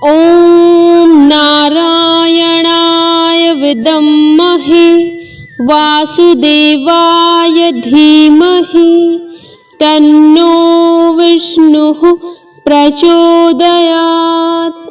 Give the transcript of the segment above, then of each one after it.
ॐ नारायणाय विद्महे वासुदेवाय धीमहि तन्नो विष्णुः प्रचोदयात्।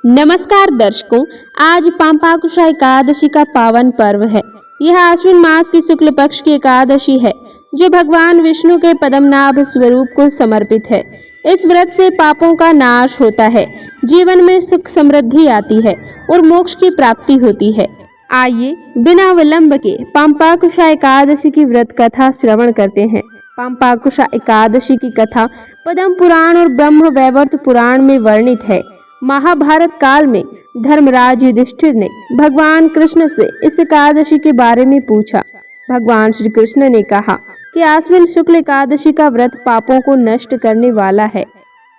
नमस्कार दर्शकों, आज पांपाकुशा एकादशी का पावन पर्व है। यह आश्विन मास की शुक्ल पक्ष की एकादशी है जो भगवान विष्णु के पद्मनाभ स्वरूप को समर्पित है। इस व्रत से पापों का नाश होता है, जीवन में सुख समृद्धि आती है और मोक्ष की प्राप्ति होती है। आइए बिना विलंब के पांपाकुशा एकादशी की व्रत कथा श्रवण करते हैं। पांपाकुशा एकादशी की कथा पद्म पुराण और ब्रह्म वैवर्त पुराण में वर्णित है। महाभारत काल में धर्मराज युधिष्ठिर ने भगवान कृष्ण से इस एकादशी के बारे में पूछा। भगवान श्री कृष्ण ने कहा कि आश्विन शुक्ल एकादशी का व्रत पापों को नष्ट करने वाला है।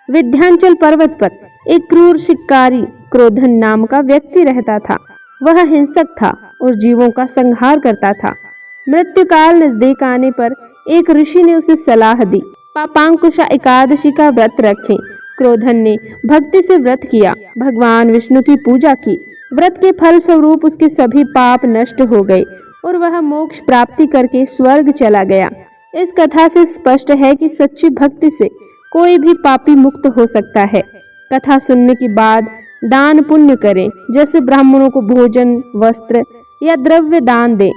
विंध्याचल पर्वत पर एक क्रूर शिकारी क्रोधन नाम का व्यक्ति रहता था। वह हिंसक था और जीवों का संहार करता था। मृत्यु काल नजदीक आने पर एक ऋषि ने उसे सलाह दी, पांपाकुशा एकादशी का व्रत रखें। क्रोधन ने भक्ति से व्रत किया, भगवान विष्णु की पूजा की। व्रत के फल स्वरूप उसके सभी पाप नष्ट हो गए और वह मोक्ष प्राप्ति करके स्वर्ग चला गया। इस कथा से स्पष्ट है कि सच्ची भक्ति से कोई भी पापी मुक्त हो सकता है। कथा सुनने के बाद दान पुण्य करें, जैसे ब्राह्मणों को भोजन, वस्त्र या द्रव्य दान दें।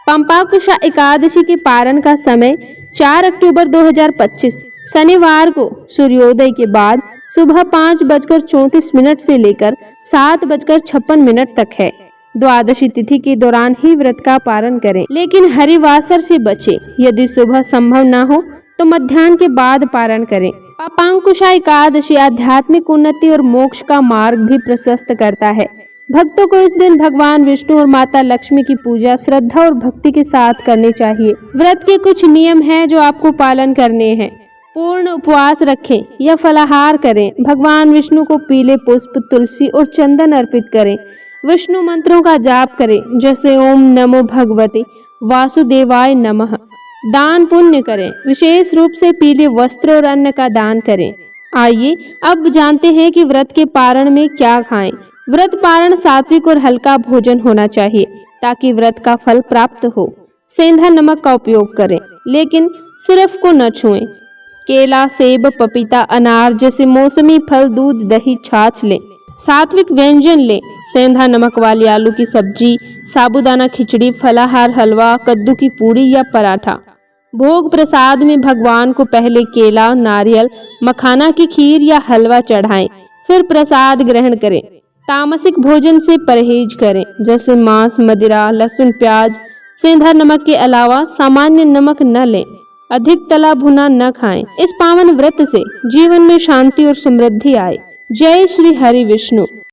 पांपाकुशा एकादशी के पारण का समय 4 अक्टूबर 2025 शनिवार को सूर्योदय के बाद सुबह 5:34 से लेकर 7:56 तक है। द्वादशी तिथि के दौरान ही व्रत का पारण करें, लेकिन हरिवासर से बचें। यदि सुबह संभव न हो तो मध्याह्न के बाद पारण करें। पांपाकुशा एकादशी आध्यात्मिक उन्नति और मोक्ष का मार्ग भी प्रशस्त करता है। भक्तों को इस दिन भगवान विष्णु और माता लक्ष्मी की पूजा श्रद्धा और भक्ति के साथ करनी चाहिए। व्रत के कुछ नियम हैं जो आपको पालन करने हैं। पूर्ण उपवास रखें या फलाहार करें। भगवान विष्णु को पीले पुष्प, तुलसी और चंदन अर्पित करें। विष्णु मंत्रों का जाप करें, जैसे ओम नमो भगवते वासुदेवाय नमः। दान पुण्य करें, विशेष रूप से पीले वस्त्र और अन्न का दान करें। आइए अब जानते हैं कि व्रत के पारण में क्या खाएं। व्रत पारण सात्विक और हल्का भोजन होना चाहिए ताकि व्रत का फल प्राप्त हो। सेंधा नमक का उपयोग करें, लेकिन सिर्फ को न छुएं। केला, सेब, पपीता, अनार जैसे मौसमी फल, दूध, दही, छाछ लें। सात्विक व्यंजन लें, सेंधा नमक वाली आलू की सब्जी, साबूदाना खिचड़ी, फलाहार हलवा, कद्दू की पूड़ी या पराठा। भोग प्रसाद में भगवान को पहले केला, नारियल, मखाना की खीर या हलवा चढ़ाएं, फिर प्रसाद ग्रहण करें। तामसिक भोजन से परहेज करें, जैसे मांस, मदिरा, लहसुन, प्याज। सेंधा नमक के अलावा सामान्य नमक न लें। अधिक तला भुना न खाएं। इस पावन व्रत से जीवन में शांति और समृद्धि आए। जय श्री हरि विष्णु।